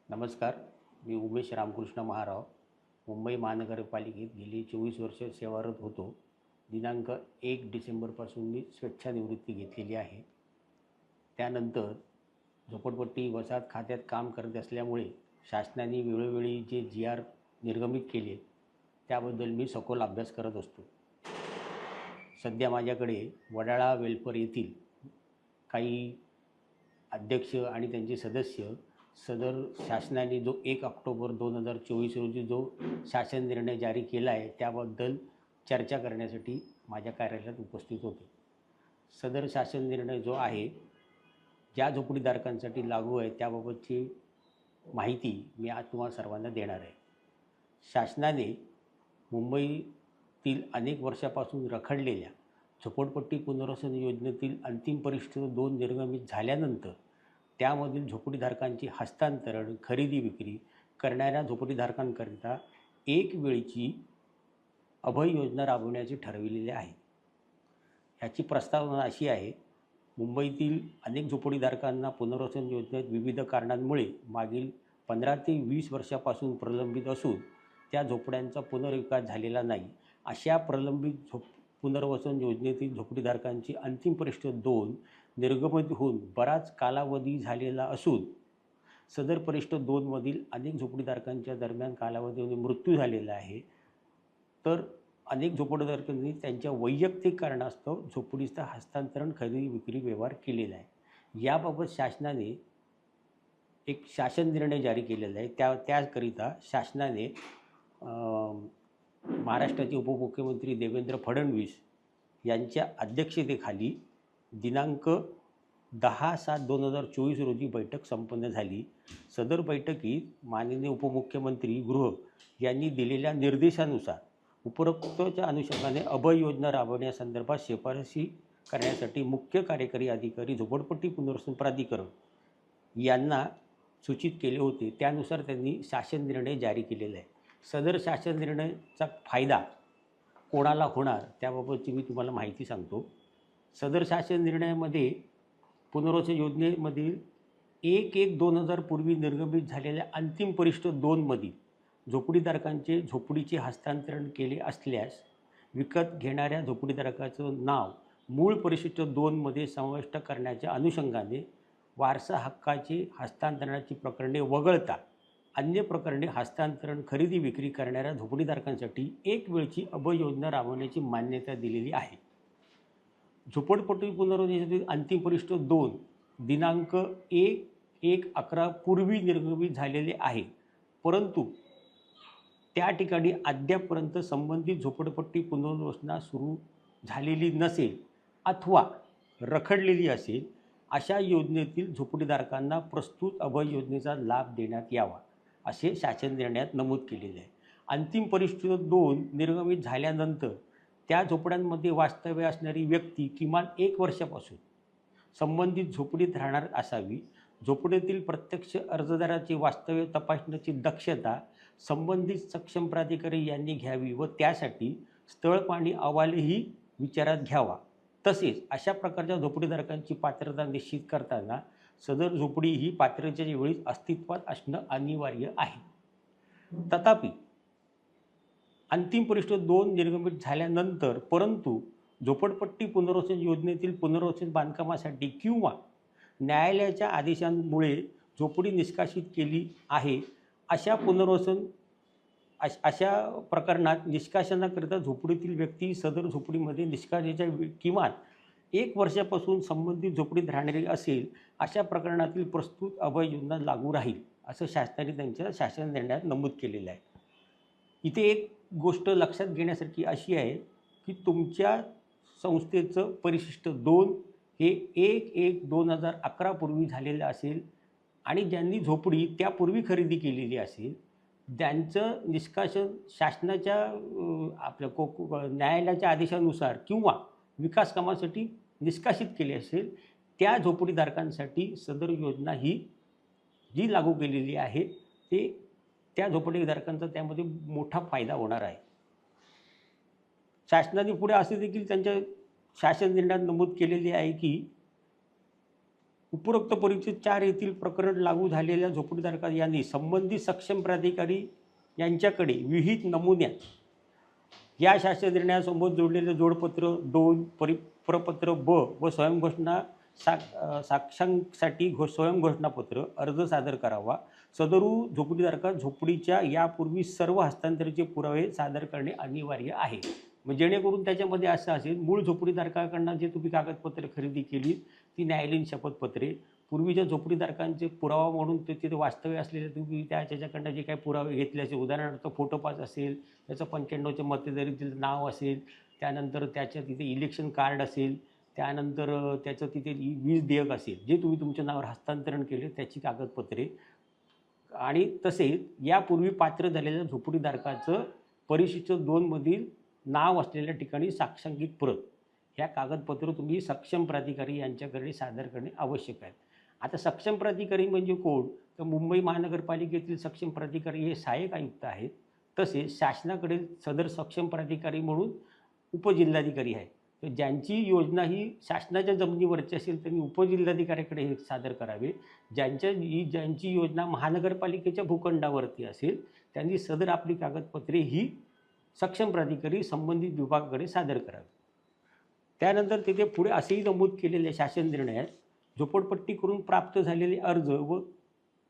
नमस्कार. मी उमेश रामकृष्ण महाराव. मुंबई महानगरपालिकेत गेली 24 वर्ष सेवारत होतो. दिनांक 1 डिसेंबरपासून मी स्वेच्छानिवृत्ती घेतलेली आहे. त्यानंतर झोपडपट्टी वसाहत खात्यात काम करत असल्यामुळे शासनाने वेळोवेळी जे GR निर्गमित केले त्याबद्दल मी सखोल अभ्यास करत असतो. सध्या माझ्याकडे वडाळा वेलफेअर येथील काही अध्यक्ष आणि त्यांचे सदस्य सदर शासनाने जो 1 ऑक्टोबर 2024 रोजी जो शासन निर्णय जारी केला आहे त्याबद्दल चर्चा करण्यासाठी माझ्या कार्यालयात उपस्थित होते. सदर शासन निर्णय जो आहे ज्या झोपडीधारकांसाठी लागू आहे त्याबाबतची माहिती मी आज तुम्हाला सर्वांना देणार आहे. शासनाने मुंबईतील अनेक वर्षापासून रखडलेल्या झोपडपट्टी पुनर्वसन योजनेतील अंतिम परिशिष्ट 2 निर्गमित झाल्यानंतर त्यामधील झोपडीधारकांची हस्तांतरण खरेदी विक्री करणाऱ्या झोपडीधारकांकरिता एक वेळची अभय योजना राबवण्याचे ठरविलेले आहे. ह्याची प्रस्तावना अशी आहे, मुंबईतील अनेक झोपडीधारकांना पुनर्वसन योजनेत विविध कारणांमुळे मागील 15 ते 20 वर्षापासून प्रलंबित असून त्या झोपड्यांचा पुनर्विकास झालेला नाही. अशा प्रलंबित पुनर्वसन योजनेतील झोपडीधारकांची अंतिम परिशिष्ट 2 निर्गमित होऊन बराच कालावधी झालेला असून सदर परिशिष्ट 2 मधील अनेक झोपडीधारकांच्या दरम्यान कालावधीमध्ये मृत्यू झालेला आहे. तर अनेक झोपडीधारकांनी त्यांच्या वैयक्तिक कारणास्तव झोपडीचं हस्तांतरण खरेदी विक्री व्यवहार केलेला आहे. याबाबत शासनाने एक शासन निर्णय जारी केलेला आहे. त्याकरिता शासनाने महाराष्ट्राचे उपमुख्यमंत्री देवेंद्र फडणवीस यांच्या अध्यक्षतेखाली दिनांक 10/7/2024 रोजी बैठक संपन्न झाली. सदर बैठकीत माननीय उपमुख्यमंत्री गृह यांनी दिलेल्या निर्देशानुसार उपरोक्तच्या अनुषंगाने अभय योजना राबवण्यासंदर्भात शिफारसी करण्यासाठी मुख्य कार्यकारी अधिकारी झोपडपट्टी पुनर्वसन प्राधिकरण यांना सूचित केले होते. त्यानुसार त्यांनी शासन निर्णय जारी केलेला आहे. सदर शासन निर्णयाचा फायदा कोणाला होणार त्याबाबतची मी तुम्हाला माहिती सांगतो. सदर शासन निर्णयामध्ये पुनर्वसन योजनेमधील 1/1/2000 पूर्वी निर्गमित झालेल्या अंतिम परिशिष्ट 2 मधील झोपडीधारकांचे झोपडीचे हस्तांतरण केले असल्यास विकत घेणाऱ्या झोपडीधारकाचं नाव मूळ परिशिष्ट 2 मध्ये समाविष्ट करण्याच्या अनुषंगाने वारसा हक्काचे हस्तांतरणाची प्रकरणे वगळता अन्य प्रकरणे हस्तांतरण खरेदी विक्री करणाऱ्या झोपडीधारकांसाठी एक वेळची अभय योजना राबवण्याची मान्यता दिलेली आहे. झोपडपट्टी पुनर्वसनातील अंतिम परिशिष्ट 2 दिनांक 1/1/11 पूर्वी निर्गमित झालेले आहे, परंतु त्या ठिकाणी अद्यापपर्यंत संबंधित झोपडपट्टी पुनर्वसना सुरू झालेली नसेल अथवा रखडलेली असेल अशा योजनेतील झोपडीधारकांना प्रस्तुत अभय योजनेचा लाभ देण्यात यावा असे शासन निर्णयात नमूद केलेले आहे. अंतिम परिशिष्ट 2 निर्गमित झाल्यानंतर त्या झोपड्यांमध्ये वास्तव्य असणारी व्यक्ती किमान 1 वर्षापासून संबंधित झोपडीत राहणार असावी. झोपडीतील प्रत्यक्ष अर्जदाराचे वास्तव्य तपासण्याची दक्षता संबंधित सक्षम प्राधिकारी यांनी घ्यावी व त्यासाठी स्थळ पाहणी अहवालही विचारात घ्यावा. तसेच अशा प्रकारच्या झोपडीधारकांची पात्रता निश्चित करताना सदर झोपडी ही पात्रतेच्या वेळी अस्तित्वात असणं अनिवार्य आहे. तथापि अंतिम परिशिष्ट 2 निर्गमित झाल्यानंतर परंतु झोपडपट्टी पुनर्वसन योजनेतील पुनर्वसन बांधकामासाठी किंवा न्यायालयाच्या आदेशांमुळे झोपडी निष्कासित केली आहे अशा प्रकरणात निष्कासनाकरिता झोपडीतील व्यक्ती सदर झोपडीमध्ये निष्कासनाच्या किमान 1 वर्षापासून संबंधित झोपडीत राहणारी असेल अशा प्रकरणातील प्रस्तुत अभय योजना लागू राहील असं शासनाने त्यांच्या शासन निर्णयात नमूद केलेलं आहे. इथे एक गोष्ट लक्षात घेण्यासारखी अशी आहे की तुमच्या संस्थेचं परिशिष्ट 2 हे 1/1/2011 पूर्वी झालेलं असेल आणि ज्यांनी झोपडी त्यापूर्वी खरेदी केलेली असेल त्यांचं निष्कासन शासनाच्या न्यायालयाच्या आदेशानुसार किंवा विकास कामासाठी निष्कासित केले असेल त्या झोपडीधारकांसाठी सदर योजना ही जी लागू केलेली आहे ते त्या झोपडीधारकांचा त्यामध्ये मोठा फायदा होणार आहे. शासनाने पुढे असे देखील त्यांच्या शासन निर्णयात नमूद केलेले आहे की उपरोक्त परिच्छेद 4 येथील प्रकरण लागू झालेल्या झोपडीधारका यांनी संबंधित सक्षम प्राधिकारी यांच्याकडे विहित नमुन्यात या शासन निर्णयासोबत जोडलेले जोडपत्र 2 प्रपत्र ब व स्वयंघोषणा साक्षांसाठी स्वयंघोषणापत्र अर्ज सादर करावा. सदरू झोपडीधारका झोपडीच्या यापूर्वी सर्व हस्तांतराचे पुरावे सादर करणे अनिवार्य आहे. मग जेणेकरून त्याच्यामध्ये असं असेल, मूळ झोपडीधारकाकडनं जे तुम्ही कागदपत्रे खरेदी केली ती न्यायालयीन शपथपत्रे, पूर्वीच्या झोपडीधारकांचे पुरावा म्हणून तिथे वास्तव्य असलेले तुम्ही त्याच्याकडनं जे काही पुरावे घेतले असेल, उदाहरणार्थ फोटो पास असेल, त्याचं 95च्या मतदारीतील नाव असेल, त्यानंतर त्याच्या तिथे इलेक्शन कार्ड असेल, त्यानंतर त्याचं तिथे वीज देयक असेल, जे तुम्ही तुमच्या नावावर हस्तांतरण केले त्याची कागदपत्रे, आणि तसेच यापूर्वी पात्र झालेल्या झोपडीधारकाचं परिशिष्ट 2 मधील नाव असलेल्या ठिकाणी साक्षांकित प्रत, ह्या कागदपत्र तुम्ही सक्षम प्राधिकारी यांच्याकडे सादर करणे आवश्यक आहे. आता सक्षम प्राधिकारी म्हणजे कोण? तर मुंबई महानगरपालिकेतील सक्षम प्राधिकारी हे सहाय्यक आयुक्त आहेत. तसेच शासनाकडे सदर सक्षम प्राधिकारी म्हणून उपजिल्हाधिकारी आहे. तर ज्यांची योजना ही शासनाच्या जमिनीवरची असेल त्यांनी उपजिल्हाधिकाऱ्याकडे हे सादर करावे. ज्यांची योजना महानगरपालिकेच्या भूखंडावरती असेल त्यांनी सदर आपली कागदपत्रे ही सक्षम प्राधिकारी संबंधित विभागाकडे सादर करावे. त्यानंतर तिथे पुढे असेही नमूद केलेले शासन निर्णयात झोपडपट्टी करून प्राप्त झालेले अर्ज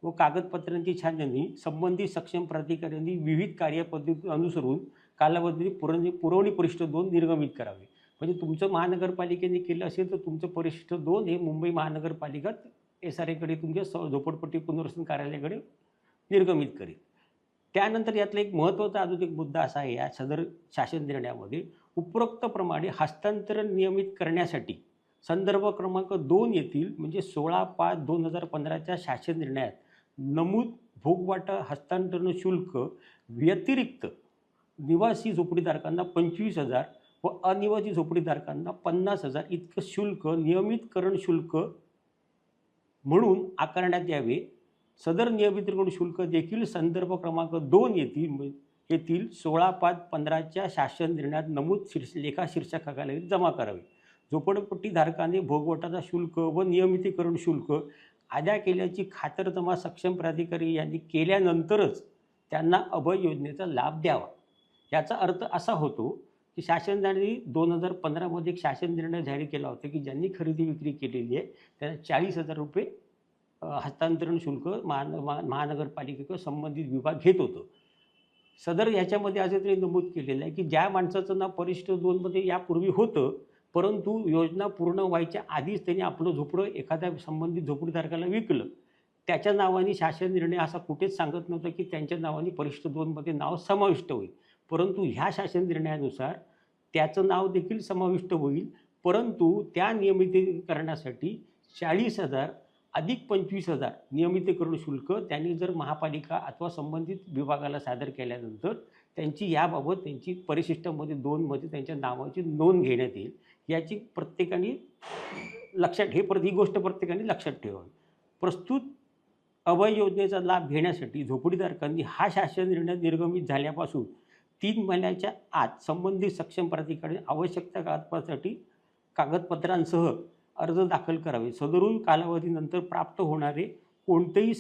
व कागदपत्रांची छाननी संबंधित सक्षम प्राधिकाऱ्यांनी विविध कार्यपद्धती अनुसरून कालावधी पुरवणी परिशिष्ट 2 निर्गमित करावे. म्हणजे तुमचं महानगरपालिकेने केलं असेल तर तुमचं परिशिष्ट 2 हे मुंबई महानगरपालिका SRAकडे तुमच्या झोपडपट्टी पुनर्वसन कार्यालयाकडे निर्गमित करेल. त्यानंतर यातला एक महत्त्वाचा अजून एक मुद्दा असा आहे, या सदर शासन निर्णयामध्ये उपरोक्तप्रमाणे हस्तांतरण नियमित करण्यासाठी संदर्भ क्रमांक 2 येथील म्हणजे 16/5/2015च्या शासन निर्णयात नमूद भोगवाटा हस्तांतरण शुल्क व्यतिरिक्त निवासी झोपडीधारकांना 25,000 व अनिवासी झोपडीधारकांना 50,000 इतकं शुल्क नियमितकरण शुल्क म्हणून आकारण्यात यावे. सदर नियमितकरण शुल्क देखील संदर्भ क्रमांक 2 येथील 16/5/15च्या शासन निर्णयात नमूद लेखा शीर्षकाखाली जमा करावे. झोपडपट्टीधारकाने भोगवटाचा शुल्क व नियमितीकरण शुल्क अदा केल्याची खातरजमा सक्षम प्राधिकारी यांनी केल्यानंतरच त्यांना अभय योजनेचा लाभ द्यावा. याचा अर्थ असा होतो की शासनाने 2015मध्ये एक शासन निर्णय जारी केला होता की ज्यांनी खरेदी विक्री केलेली आहे त्यांना 40,000 रुपये हस्तांतरण शुल्क महानगरपालिकेकडे संबंधित विभाग घेत होतं. सदर ह्याच्यामध्ये असं तरी नमूद केलेलं आहे की ज्या माणसाचं नाव परिशिष्ट 2मध्ये यापूर्वी होतं, परंतु योजना पूर्ण व्हायच्या आधीच त्यांनी आपलं झोपडं एखाद्या संबंधित झोपडीधारकाला विकलं, त्याच्या नावाने शासन निर्णय असा कुठेच सांगत नव्हता की त्यांच्या नावाने परिशिष्ट 2मध्ये नाव समाविष्ट होईल. परंतु ह्या शासन निर्णयानुसार त्याचं नाव देखील समाविष्ट होईल, परंतु त्या नियमितीकरणासाठी 40,000 अधिक 25,000 नियमितीकरण शुल्क त्यांनी जर महापालिका अथवा संबंधित विभागाला सादर केल्यानंतर त्यांची याबाबत त्यांची परिशिष्टामध्ये 2मध्ये त्यांच्या नावाची नोंद घेण्यात येईल. याची प्रत्येकाने ही गोष्ट प्रत्येकाने लक्षात ठेवावी. प्रस्तुत अभय योजनेचा लाभ घेण्यासाठी झोपडीधारकांनी हा शासन निर्णय निर्गमित झाल्यापासून 3 महिन्याच्या आत संबंधित सक्षम प्राधिकारी आवश्यकता कागदपत्रांसह अर्ज दाखल करावे. सदरून कालावधीनंतर प्राप्त होणारे कोणतेही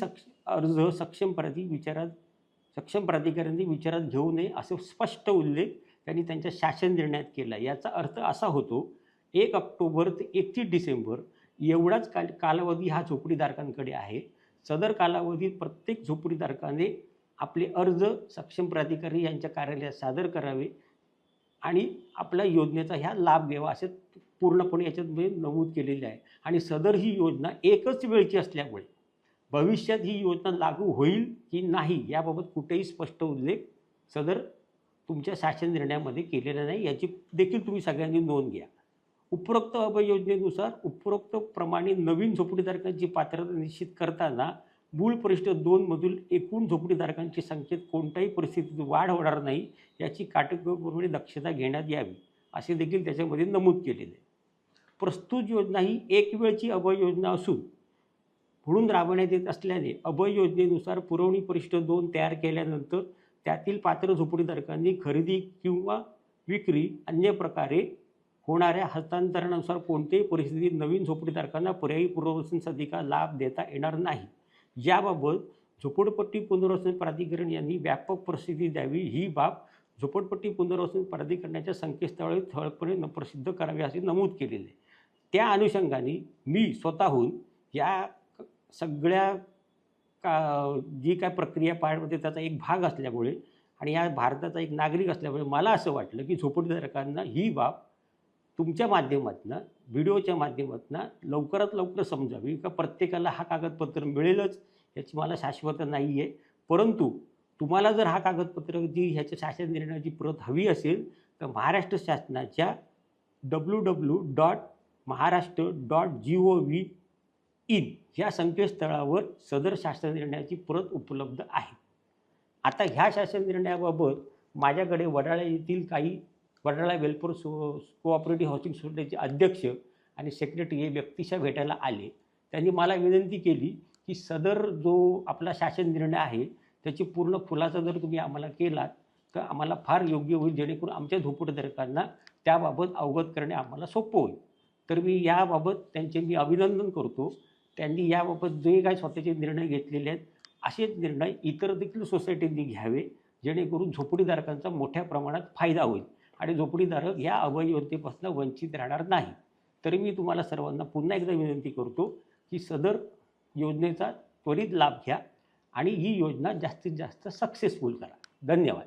अर्ज सक्षम प्राधिकाऱ्यांनी विचारात घेऊ नये असे स्पष्ट उल्लेख त्यांनी त्यांच्या शासन निर्णयात केला. याचा अर्थ असा होतो 1 ऑक्टोबर ते 31 डिसेंबर एवढाच कालावधी हा झोपडीधारकांकडे आहे. सदर कालावधीत प्रत्येक झोपडीधारकाने आपले अर्ज सक्षम प्राधिकारी यांच्या कार्यालयात सादर करावे आणि आपल्या योजनेचा ह्या लाभ घ्यावा असे पूर्णपणे याच्यामध्ये नमूद केलेले आहे. आणि सदर ही योजना एकच वेळची असल्यामुळे भविष्यात ही योजना लागू होईल की नाही याबाबत कुठेही स्पष्ट उल्लेख सदर तुमच्या शासन निर्णयामध्ये केलेला नाही. याची देखील तुम्ही सगळ्यांनी नोंद घ्या. उपरोक्त अभय योजनेनुसार उपरोक्त प्रमाणे नवीन झोपडीधारकांची पात्रता निश्चित करताना मूळ परिशिष्ट 2मधील एकूण झोपडीधारकांची संख्येत कोणत्याही परिस्थितीत वाढ होणार नाही याची काटेकोरपणे दक्षता घेण्यात यावी असे देखील त्याच्यामध्ये नमूद केलेले आहे. प्रस्तुत योजना ही एक वेळची अभय योजना असून म्हणून राबवण्यात येत असल्याने अभय योजनेनुसार पुरवणी परिशिष्ट 2 तयार केल्यानंतर त्यातील पात्र झोपडीधारकांनी खरेदी किंवा विक्री अन्य प्रकारे होणाऱ्या हस्तांतरणानुसार कोणत्याही परिस्थितीत नवीन झोपडीधारकांना पर्यायी पुनर्वसन सदनिका लाभ देता येणार नाही. याबाबत झोपडपट्टी पुनर्वसन प्राधिकरण यांनी व्यापक प्रसिद्धी द्यावी. ही बाब झोपडपट्टी पुनर्वसन प्राधिकरणाच्या संकेतस्थळावर ठळकपणे प्रसिद्ध करावी असे नमूद केलेले आहे. त्या अनुषंगाने मी स्वतःहून या सगळ्या जी काय प्रक्रिया पाळमध्ये त्याचा एक भाग असल्यामुळे आणि या भारताचा एक नागरिक असल्यामुळे मला असं वाटलं की झोपडीधारकांना ही बाब तुमच्या माध्यमातून, व्हिडिओच्या माध्यमातून लवकरात लवकर समजावी का प्रत्येकाला हा कागदपत्र मिळेलच याची मला शाश्वत नाही आहे. परंतु तुम्हाला जर हा कागदपत्र ह्याच्या शासन निर्णयाची प्रत हवी असेल तर महाराष्ट्र शासनाच्या www.maharashtra.gov.in ह्या संकेतस्थळावर सदर शासन निर्णयाची प्रत उपलब्ध आहे. आता ह्या शासन निर्णयाबाबत माझ्याकडे वडाळा येथील काही वडाळा वेलफेअर कोऑपरेटिव्ह हाऊसिंग सोसायटीचे अध्यक्ष आणि सेक्रेटरी हे व्यक्तिशः भेटायला आले. त्यांनी मला विनंती केली की सदर जो आपला शासन निर्णय आहे त्याची पूर्ण खुलासा जर तुम्ही आम्हाला केलात तर आम्हाला फार योग्य होईल, जेणेकरून आमच्या झोपडीधारकांना त्याबाबत अवगत करणे आम्हाला सोपं होईल. तर मी याबाबत त्यांचे अभिनंदन करतो. त्यांनी याबाबत जे काही स्वतःचे निर्णय घेतलेले आहेत असेच निर्णय इतर देखील सोसायटींनी घ्यावे, जेणेकरून झोपडीधारकांचा मोठ्या प्रमाणात फायदा होईल आणि झोपडीधारक या अभय योजनेपासून वंचित राहणार नाही. तरी मी तुम्हाला सर्वांना पुन्हा एकदा विनंती करतो की सदर योजनेचा त्वरित लाभ घ्या आणि ही योजना जास्तीत जास्त सक्सेसफुल करा. धन्यवाद.